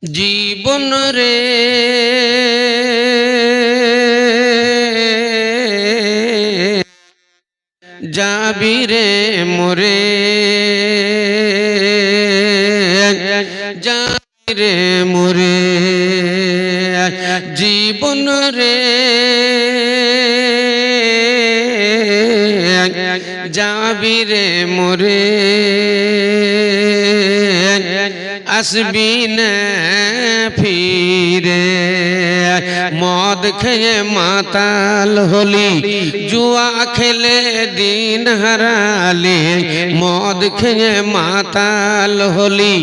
জীবন রে যাবি রে মোরে, যাবি রে মোরে। জীবন রে যাবি রে মোরে, আসবি না ফিরে। মদ খেয়ে মাতাল হলি, জুয়া খেলে দিন হারালি। মদ খেয়ে মাতাল হলি,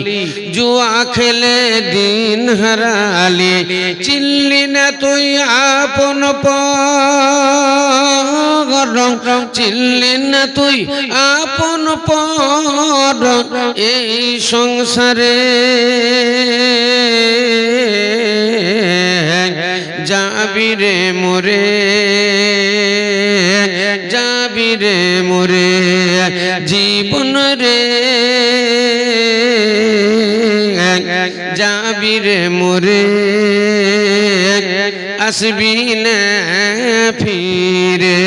জুয়া খেলে দিন হারালি। চিনলি না তুই আপন পর, চিনলি না তুই আপন পর এই সংসারে। যাবি রে মোরে, যাবি রে মোরে। জীবন রে যাবি রে মোরে, আসবি না ফিরে।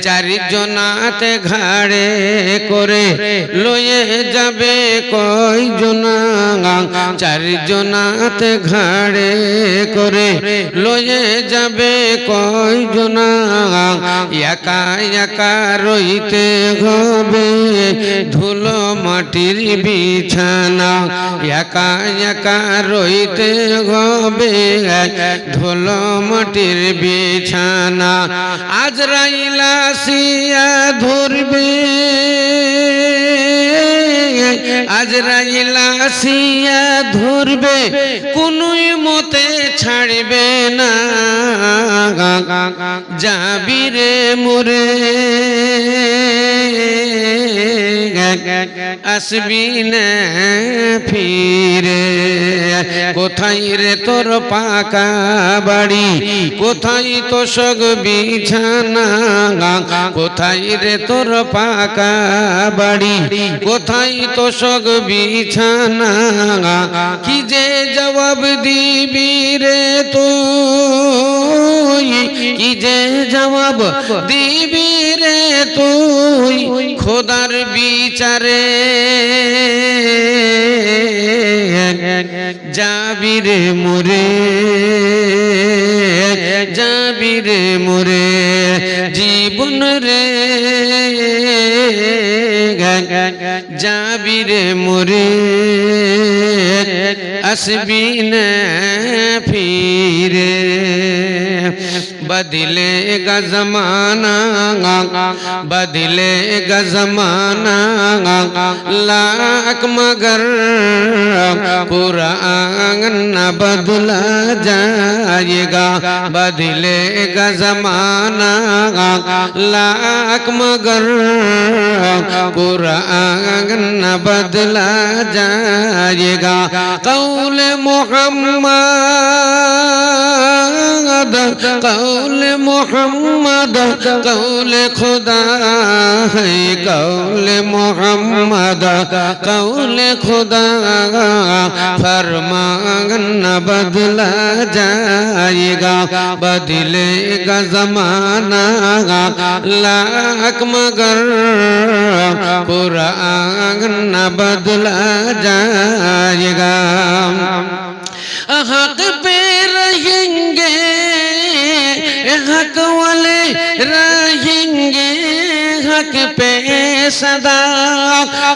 চারজনাতে ঘাড়ে করে লয়ে যাবে কয়জনা, চারজনাতে ঘাড়ে করে লয়ে যাবে কয়জনা। একা একা রইতে হবে ধুলো মাটির বিছানা, একা একা রইতে হবে ধুলো মাটির বিছানা। আজরাইল আসিয়া ধরবে, আজরাইল আসিয়া ধরবে, কোনই মতে ছাড়বে না। যাবি রে মোরে, আসবি না ফিরে। কোথায় রে তোর পাকা বাড়ি, কোথায় তো সগ বিছানা, কোথায় রে তোর পাকা বাড়ি, কোথায় তো সগ বিছানা। কি যে জবাব দিবি রে তুই, কি যে জবাব দিবি রে তুই খোদার বিচারে। যাবি রে মোরে, যাবি রে মোরে। জীবন রে যাবি রে মোরে, আসবি না ফিরে। बदलेगा ज़माना, बदलेगा ज़माना, लाख मगर कुरान न बदला जाएगा। बदलेगा ज़माना लाख मगर कुरान न बदला जाएगा। कौल मोहम्मद, कौल मोहम्मद, कौल खुदा है। कौल मोहम्मद, कौल खुदा, फरमान न बदला जाएगा। बदलेगा ज़माना लाख मगर कुरान न बदला जाएगा। हक पे रहेंगे, हक वाले रहेंगे, हक पे सदा,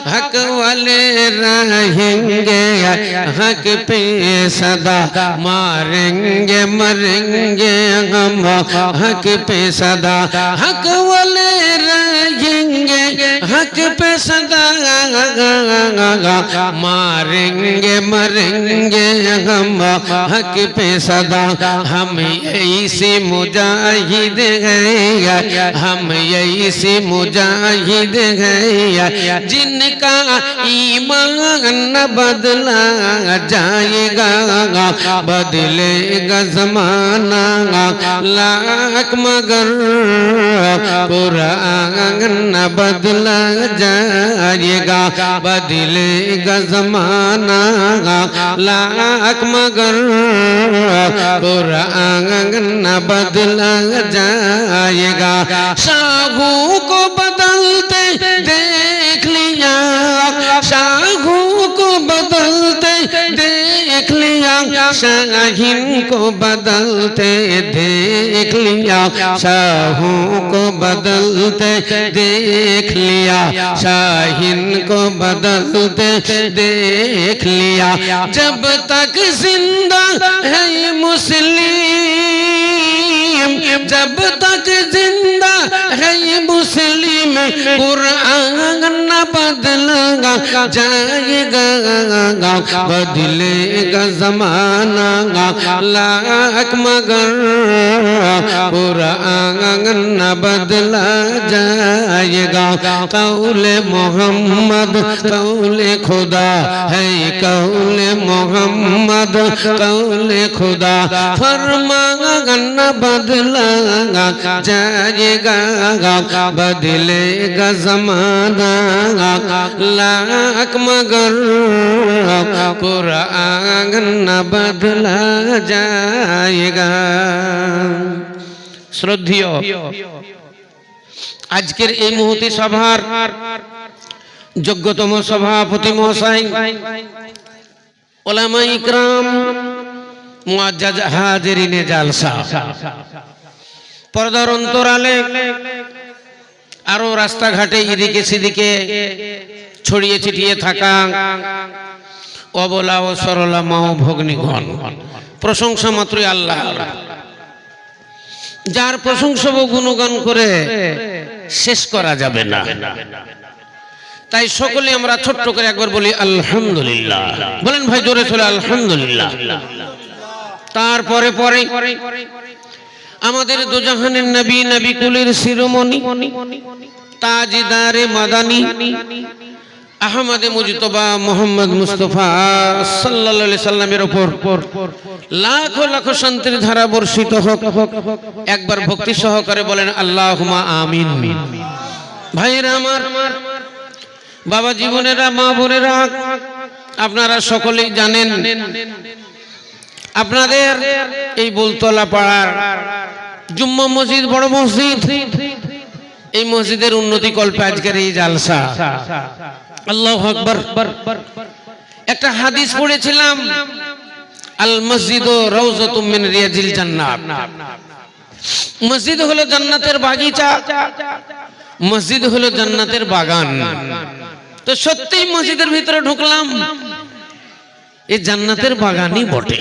हक वाले रहेंगे, हक पे सदा। मारेंगे मरेंगे हम हक पे सदा, हक वाले रहेंगे, हक पे सदा। मारेंगे मरेंगे हम हक पे सदा। हम ऐसे मुजाहिद हैं, हम ऐसे मुजाहिद हैं जिनका ईमान न बदला जाएगा। बदलेगा ज़माना लाख मगर कुरान न बदला जाएगा। जाएगा बदलेगा जमाना लाख मगर कुरान न बदला जाएगा शाहू को बदलते देख लिया शाहू को बदलते देख लिया शाहीन को बदलते देख लिया शाहू को बदलते देख लिया शाहीन को बदलते देख लिया जब तक जिंदा है ये मुस्लिम जब तक जिंदा है ये मुस्लिम कुरान न बदलेगा जाएगा बदलेगा जमाना लाख मगर कुरान न बदला जाएगा कौले मोहम्मद कौले खुदा है कौले मोहम्मद कौले खुदा फरमान न बदला जाएगा बदलेगा जमाना लाख मगर कुरान न बदला जाएगा শ্রদ্ধেয় আজকের এই মুহূর্তে সভার যোগ্যতম সভাপতি মহাশয় উলামা ইকরাম মুআজ্জাজ হাজিরিনে জালসা পর্দার অন্তরালে আরো রাস্তাঘাটে এদিকে সেদিকে ছড়িয়ে ছিটিয়ে থাকা অবলা ও সরলা মা ও ভগ্নীগণ প্রশংসা মাত্রই আল্লাহর যার প্রশংসা ও গুণগান করে শেষ করা যাবে না তাই সকলে আমরা ছোট্ট করে একবার বলি আলহামদুলিল্লাহ বলেন ভাই জোরে চলে আলহামদুলিল্লাহ তারপরে পরে আমাদের দুজাহানের নবী নবী কুলের শিরোমণি তাজদারে মাদানী আহমদ মুজতবা মোহাম্মদ মুস্তাফা সাল্লাল্লাহু আলাইহি সাল্লামের উপর লাখো লাখো শান্তির ধারা বর্ষিত হোক একবার ভক্তি সহকারে বলেন আল্লাহুম্মা আমিন ভাইরা আমার বাবা জীবনেরা মা বোনেরা আপনারা সকলেই জানেন আপনাদের এই বুলতলা পাড়ার জুম্মা মসজিদ বড় মসজিদ এই মসজিদের উন্নতি কল্পে আজকের এই জালসা আল্লাহু আকবার একটা হাদিস পড়েছিলাম আল মসজিদু রাউযাতুম মিন রিয়াজিল জান্নাত মসজিদ হলো জান্নাতের বাগিচা মসজিদ হলো জান্নাতের বাগান তো সত্যিই মসজিদের ভিতরে ঢুকলাম এই জান্নাতের বাগানই বটে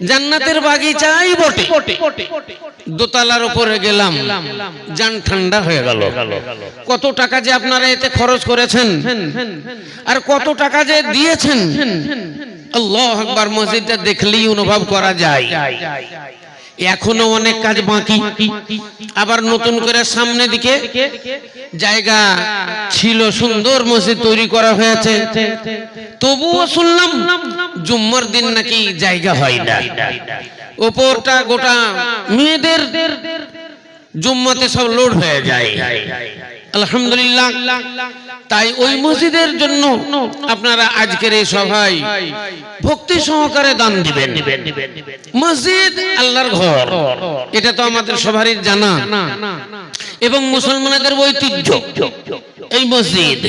জান্নাতের বাগিচাই বটে দোতলার উপরে গেলাম জান ঠান্ডা হয়ে গেল কত টাকা যে আপনারা এতে খরচ করেছেন আর কত টাকা যে দিয়েছেন আল্লাহু আকবার মসজিদটা দেখলেই অনুভব করা যায় এখনো অনেক কাজ বাকি আবার নতুন করে সামনে দিকে জায়গা ছিল সুন্দর মসজিদ তৈরি করা হয়েছে তবুও শুনলাম জুম্মার দিন নাকি জায়গা হয় না উপরটা গোটা মেয়েদের জুম্মাতে সব লোড হয়ে যায় আলহামদুলিল্লাহ তাই ওই মসজিদের জন্য আপনারা আজকের এই সভায় ভক্তি সহকারে দান দিবেন মসজিদ আল্লাহর ঘর এটা তো আমাদের সবারই জানা এবং মুসলমানদের ঐতিহ্য এই মসজিদ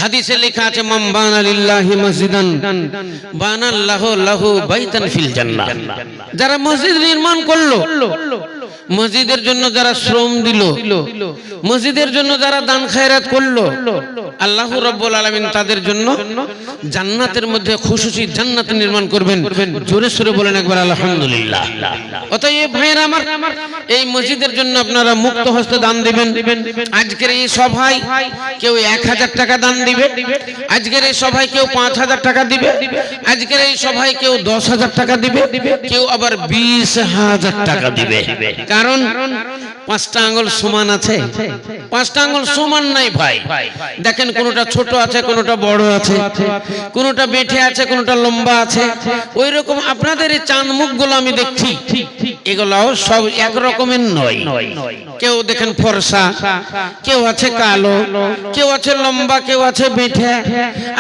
হাদিসে লেখা আছে মান বানা লিল্লাহি মসজিদান বানাল্লাহু লাহু বাইতান ফিল জান্নাহ যারা মসজিদ নির্মাণ করলো মসজিদের জন্য যারা শ্রম দিল মসজিদের জন্য যারা দান খায়রাত করলো আল্লাহ রাব্বুল আলামিন তাদের জন্য জান্নাতের মধ্যে খুশুসি জান্নাত নির্মাণ করবেন জোরে সোরে বলেন একবার আলহামদুলিল্লাহ অতএব ভাইরা আমার এই মসজিদের জন্য আপনারা মুক্ত হস্তে দান দিবেন আজকের এই সভায় কেউ 1000 টাকা দান দিবে আজকের এই সভায় কেউ 5000 টাকা দিবে আজকের এই সভায় কেউ 10000 টাকা দিবে কেউ আবার 20000 টাকা দিবে কারণ পাঁচটা আঙ্গুল সমান আছে? পাঁচটা আঙ্গুল সমান নাই ভাই। দেখেন কোনটা ছোট আছে, কোনটা বড় আছে, কোনটা বেঁটে আছে, কোনটা লম্বা আছে। ওই রকম আপনাদের এই চাঁদ মুখগুলো আমি দেখছি, এগুলাও সব এক রকমের নয়। কেউ দেখেন ফর্সা, কেউ আছে কালো, কেউ আছে লম্বা, কেউ আছে বেঁটে।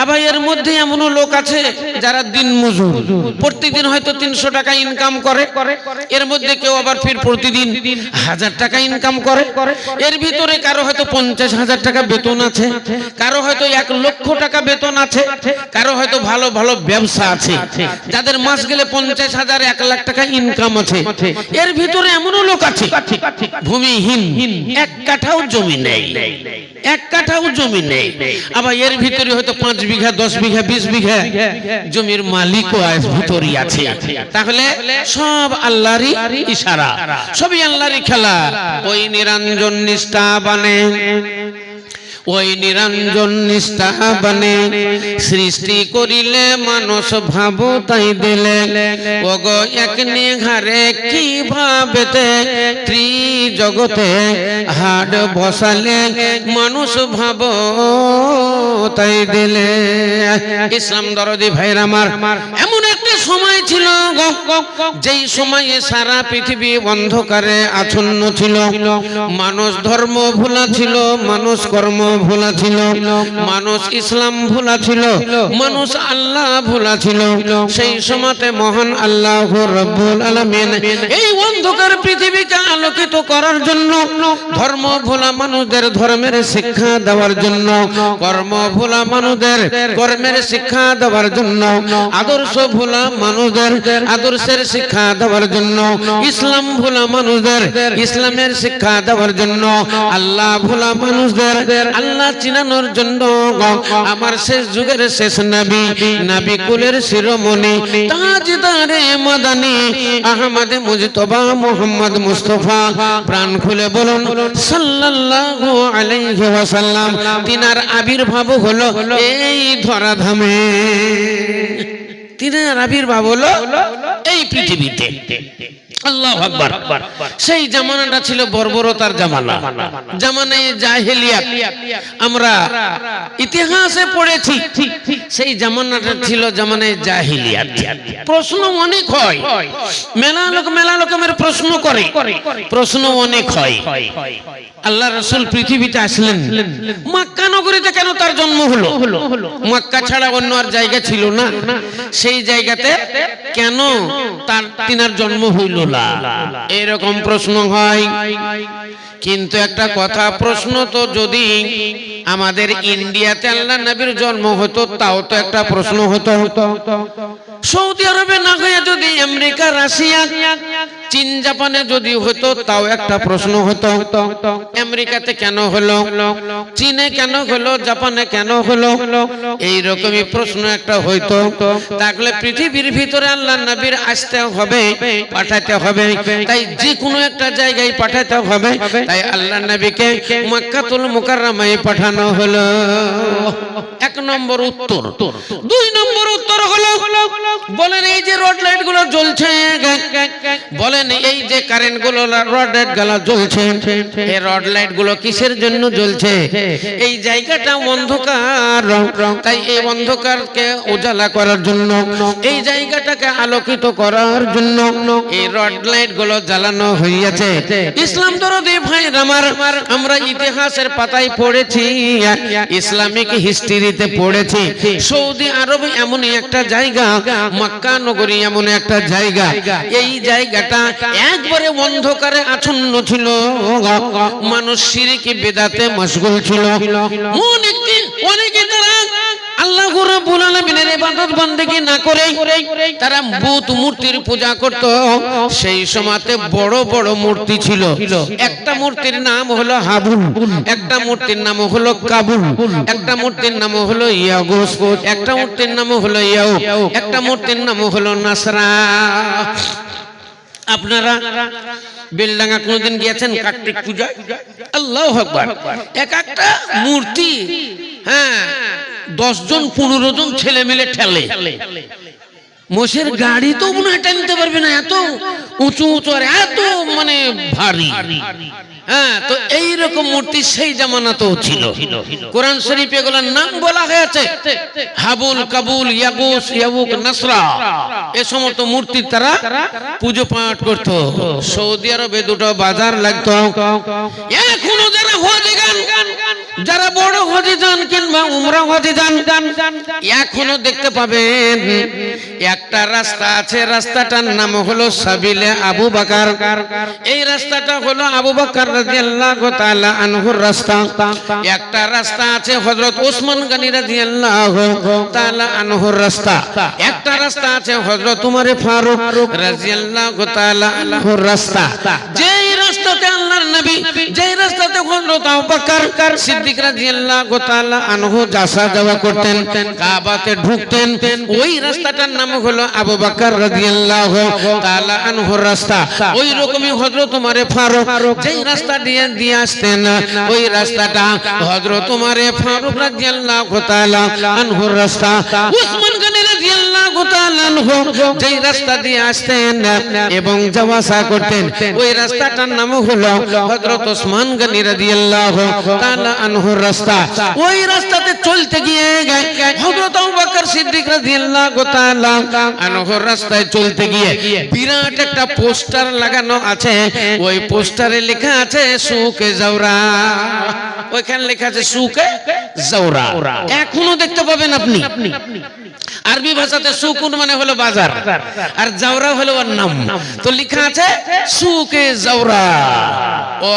আবার এর মধ্যে এমনও লোক আছে যারা দিন মজুর, প্রতিদিন হয়তো 300 টাকা ইনকাম করে। এর মধ্যে কেউ আবার ফির প্রতিদিন 1000 টাকা ইনকাম করে। এর ভিতরে কারো হয়তো 50,000 টাকা বেতন আছে, কারো হয়তো 1 লক্ষ টাকা বেতন আছে, কারো হয়তো ভালো ভালো ব্যবসা আছে, যাদের মাস গেলে 50,000 1 লাখ টাকা ইনকাম আছে। এর ভিতরে এমনও লোক আছে ভূমিহীন, 1 কাঠাও জমি নেই, 1 কাঠাও জমি নেই। আবার এর ভিতরে হয়তো 5 বিঘা, 10 বিঘা, 20 বিঘা জমির মালিকও ভিতরে আছে। তাহলে সব আল্লাহরই ইশারা, সবই আল্লাহরই খেলা। ওই নিরঞ্জন নিষ্ঠা বানে, ওই নিরঞ্জন নিষ্ঠা বানে সৃষ্টি করিলে মানুষ ভাবো তাই দিলে। ওগো এক নিঘারে কি ভাবেতে ত্রিজগতে হাট বসালে মানুষ ভাবো তাই দিলে। ইসলাম দরদি ভাইরা আমার, এমন একটা সময় ছিল যেই সময়ে সারা পৃথিবী অন্ধকারে আচ্ছন্ন ছিল। মানুষ ধর্ম ভোলা ছিল, মানুষ কর্ম ভোলা ছিল, মানুষ ইসলাম ভোলা ছিল, মানুষ আল্লাহ ভোলা ছিল। সেই সময়তে মহান আল্লাহ রব্বুল আলামিন এই অন্ধকার পৃথিবীকে আলোকিত করার জন্য, ধর্ম ভোলা মানুষদের ধর্মের শিক্ষা দেওয়ার জন্য, কর্ম ভোলা মানুষদের কর্মের শিক্ষা দেওয়ার জন্য, আদর্শ ভোলা মানুষদের আদর্শের শিক্ষা দেওয়ার জন্য, ইসলাম ভোলা মানুষদের ইসলামের শিক্ষা দেওয়ার জন্য, আল্লাহ ভোলা মানুষদের আল্লাহ চিনানোর জন্য আমার শেষ যুগের শেষ নবী, নবী কুলের শিরোমণি তাজদারে মাদানী আহমদ মুজতবা মুহাম্মদ মুস্তাফা, প্রাণ খুলে বলুন সাল্লাল্লাহু আলাইহি ওয়াসাল্লাম, তিনার আবির্ভাব হলো এই ধরাধামে, তিনার আবির্ভাব হলো এই পৃথিবীতে। আল্লাহু আকবার। সেই জামানাটা ছিল বর্বরতার জামানা, জামানায়ে জাহেলিয়াত। আমরা ইতিহাসে পড়েছি সেই জামানাটা ছিল জামানায়ে জাহেলিয়াত। প্রশ্ন অনেক হয়, মেলা রকমের প্রশ্ন করে, প্রশ্ন অনেক হয়। আল্লাহ রাসূল পৃথিবীতে আসলেন, মক্কা নগরীতে কেন তার জন্ম হলো? মক্কা ছাড়া অন্য আর জায়গা ছিল না, সেই জায়গাতে কেন তিনার জন্ম হইল না? এরকম প্রশ্ন হয়। কিন্তু একটা কথা, প্রশ্ন তো যদি আমাদের ইন্ডিয়াতে আল্লাহ নবীর জন্ম হতো তাও তো একটা প্রশ্ন হতো। সৌদি আরবে না হয়ে যদি আমেরিকা, রাশিয়া, চীন, জাপানে যদি হতো তাও একটা প্রশ্ন হতো। আমেরিকাতে কেন হলো, চীনে কেন হলো, জাপানে কেন হলো, এইরকমই প্রশ্ন একটা হইতো। তাহলে পৃথিবীর ভিতরে আল্লাহ নবীর আসতে হবে, পাঠাতে হবে, তাই যে কোনো একটা জায়গায় পাঠাতে হবে। তাই আল্লাহ নবীকে মক্কাতুল মুকাররমায় পাঠানো হলো। 1 নম্বর উত্তর। 2 নম্বর উত্তর হলো, বলেন এই যে রড লাইট গুলো জ্বলছে, বলেন এই যে কারেন্ট গুলো রড লাইট গুলো জ্বলছে, এই রড লাইট গুলো কিসের জন্য জ্বলছে? এই জায়গাটা অন্ধকার, তাই এই অন্ধকারকে উজালা করার জন্য, এই জায়গাটাকে আলোকিত করার জন্য এই রড লাইট গুলো জ্বালানো হইয়াছে। ইসলাম দরদি ভাই আমার, আমরা ইতিহাসের পাতায় পড়েছি, ইসলামিক হিস্ট্রিতে পড়েছি, সৌদি আরব এমন একটা জায়গা, মক্কা নগরী এমন একটা জায়গা, এই জায়গাটা একবারে অন্ধকারে আচ্ছন্ন ছিল। মানুষ শিরকি বিদআতে মশগুল ছিল। অনেকে তারা আল্লাহ রাব্বুল আলামিনের ইবাদত বন্দেগী না করে তারা বুত মূর্তির পূজা করত। সেই সময়তে বড় বড় মূর্তি ছিল। একটা মূর্তির নাম হলো হাবুল, একটা মূর্তির নাম হলো কাবুল, একটা মূর্তির নাম হলো ইয়াগুস, একটা মূর্তির নাম হলো ইয়াউ, একটা মূর্তির নাম হলো নাসরা। আপনারা বেলডাঙ্গা কোনদিন গিয়েছেন কার্তিক পূজা? আল্লাহু আকবার। এক একটা মূর্তি, হ্যাঁ, 10 জন 15 জন ছেলে মিলে ঠেলে। মোষের গাড়ি তো মনে হয় টানতে পারবে না, এত উঁচু উঁচু আর এত মানে ভারী। হ্যাঁ, তো এই রকম মূর্তি সেই জামানাতেও ছিল। কোরআন শরীফে এগুলোর নাম বলা হয়েছে, হাবুল, কাবুল, ইয়াগুস, ইয়াউক, নাসরা, এই সমস্ত মূর্তি তারা পুজো পাঠ করত। সৌদি আরবে দুটো বাজার লাগতো। এখনো যারা হজে যান, যারা বড় হজে যান কিংবা উমরা হজে যান, এখনো দেখতে পাবেন একটা রাস্তা আছে, রাস্তাটার নাম হলো সাবিলে আবু বকর। এই রাস্তাটা হলো আবু বকর রাদিয়াল্লাহু তাআলা আনহুর রাস্তা। একটা রাস্তা আছে হযরত ওসমান গনি রাদিয়াল্লাহু তাআলা আনহুর রাস্তা। একটা রাস্তা আছে হযরত উমর ফারুক রাদিয়াল্লাহু তাআলা আনহুর রাস্তা। যেই রাস্তাতে আল্লাহর নবী, যেই রাস্তাতে হযরত আবু বকর সিদ্দিক রাদিয়াল্লাহু তাআলা আনহু আসা যাওয়া করতেন, কাবাতে ঢুকতেন, ওই রাস্তাটার নাম হলো আবু বকর রাদিয়াল্লাহু তাআলা আনহুর রাস্তা। ওই রকমই হযরত উমর ফারুক যেই রাস্তা দিয়ে আসতেন, ওই রাস্তাটা হযরত উমর ফারুক রাদিয়াল্লাহু তাআলা আনহুর রাস্তা। উসমান গনি রাদিয়াল্লাহু তাআলা আনহু যেই রাস্তা দিয়ে আসতেন এবং যাওয়া আসা করতেন, ওই রাস্তাটার নাম হলো হযরত ওসমান গনি রাদিয়াল্লাহু তাআলা আনহুর রাস্তা। ওই রাস্তাতে চলতে গিয়ে হযরত আবু বকর সিদ্দিক রাদিয়াল্লাহু তাআলা আনহুর রাস্তায় চলতে গিয়ে বিরাট একটা পোস্টার লাগানো আছে। ওই পোস্টারে লেখা আছে সুকে জাওরা। ওইখানে লেখা আছে সুকে জাওরা। এখনো দেখতে পাবেন আপনি। আরবি ভাষাতে সুকুন মানে হলো বাজার, আর জাওরা হলো ওর নাম। তো লেখা আছে সুকে জাওরা। ও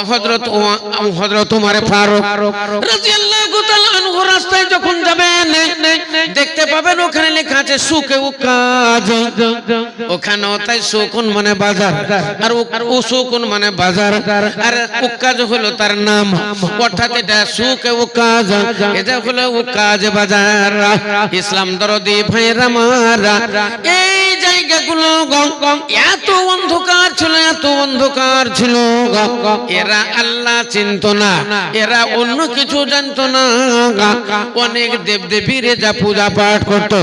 হযরত উমর ফারুক রাদিয়াল্লাহু তাআলা আনহু রাস্তায় যখন যাবেন দেখতে পাবেন ওখানে লেখা আছে সুকে উকাজ। ওখানে তাই সুকুন মানে বাজার, আর উসুকুন মানে বাজার, আর উকাজ হলো তার নাম। অর্থাৎ এটা সুকে উকাজ, এটা হলো উকাজ বাজার। ইসলাম দরদি ভাইরা মারা, এই জায়গাগুলো এত অন্ধকার ছিল, এত অন্ধকার ছিল, এরা আল্লাহ চিনত না, এরা অন্য কিছু জানতো না। অনেক দেবদেবীর যা পূজা পাঠ করত।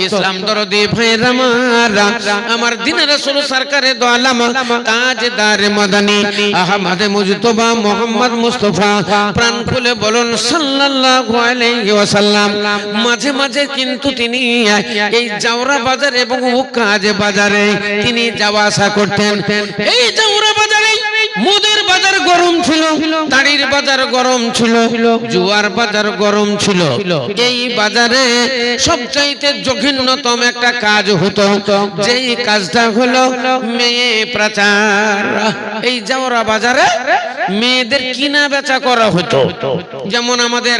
ইসলাম দরদি ভাইরা মারা, আমার দিনের রাসূল সরকারে দো আলম তাজদার মদনী আহমদ মুজতবা মোহাম্মদ মুস্তাফা, প্রাণ খুলে বলুন সাল্লাল্লাহু আলাইহি ওয়াসাল্লাম। মাঝে মাঝে কিন্তু তিনি এই জাওরা বাজার এবং উকাজ বাজারে তিনি যাওয়া আসা করতেন। এই জাওরা বাজারে মুদের বাজার গরম ছিল, দাড়ির বাজার গরম ছিল, জুয়ার বাজার গরম ছিল। এই বাজারে সবচাইতে জঘন্যতম একটা কাজ হতো, যেই কাজটা হলো মেয়ে পাচার। এই জাওরা বাজারে মেয়েদের কিনা বেচা করা হতো। যেমন আমাদের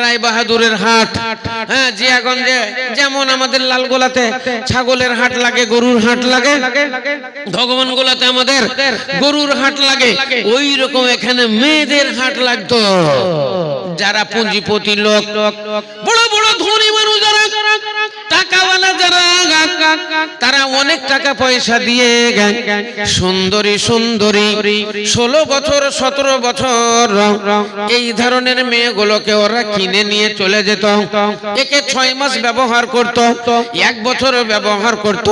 রায় বাহাদুরের হাট, হ্যাঁ জিয়াগঞ্জে যেমন আমাদের লালগোলাতে ছাগলের হাট লাগে, গরুর হাট লাগে, ভগবান গোলাতে আমাদের গরুর হাট লাগে, ওই রকম এখানে মেয়েদের হাট লাগতো। যারা পুঁজিপতি লোক, বড় বড় ধনী মানুষ, যারা টাকাওয়ালা, যারা তারা অনেক টাকা পয়সা দিয়ে সুন্দরী সুন্দরী 16 বছর 17 বছর এই ধরনের মেয়েগুলোকে ওরা কিনে নিয়ে চলে যেত। একে 6 মাস ব্যবহার করত, 1 বছর ব্যবহার করত,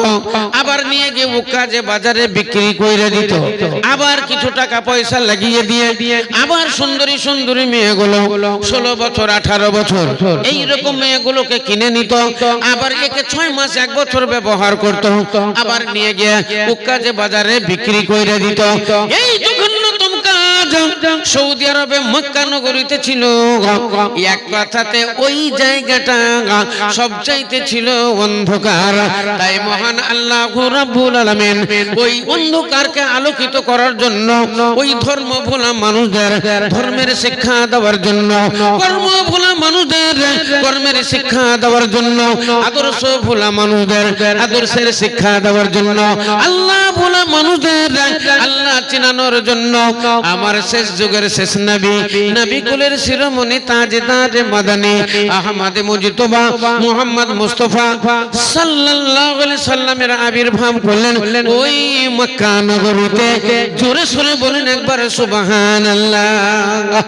আবার নিয়ে গিয়ে উকাজে বাজারে বিক্রি করে দিত। আবার কিছু টাকা পয়সা লাগিয়ে দিয়ে আবার সুন্দরী সুন্দরী মেয়েগুলো 16 বছর 18 বছর এইরকম মেয়েগুলোকে কিনে নিত। আবার একে 6 মাস 1 বছর ব্যবহার করত, আবার নিয়ে গিয়ে উকাজে বাজারে বিক্রি করে দিত। এই জঘন্যতম কাজ সৌদি আরবে মক্কা নগরীতে ছিল। এক কথাতে ওই জায়গাটা সবচাইতে ছিল অন্ধকার। তাই মহান আল্লাহ রাব্বুল আলামিন ওই অন্ধকারকে আলোকিত করার জন্য, ওই ধর্ম ভোলা মানুষদের ধর্মের শিক্ষা দেওয়ার জন্য, কর্ম ভোলা মানুষদের কর্মের শিক্ষা দেওয়ার জন্য, আদর্শ ভোলা মানুষদের আদর্শের শিক্ষা দেওয়ার জন্য, আল্লাহ ভোলা মানুষদের আল্লাহ চিনানোর জন্য আমার শেষ যুগের শেষ নবী, নবী কুলের শিরোমণি তাজদার মদনী আহমদ মুজতবা মুহাম্মদ মুস্তাফা সাল্লাল্লাহু আলাইহি সাল্লামের আবির্ভাব করলেন ওই মক্কা নগরীতে। জোরে সোরে বলেন একবার সুবহানাল্লাহ।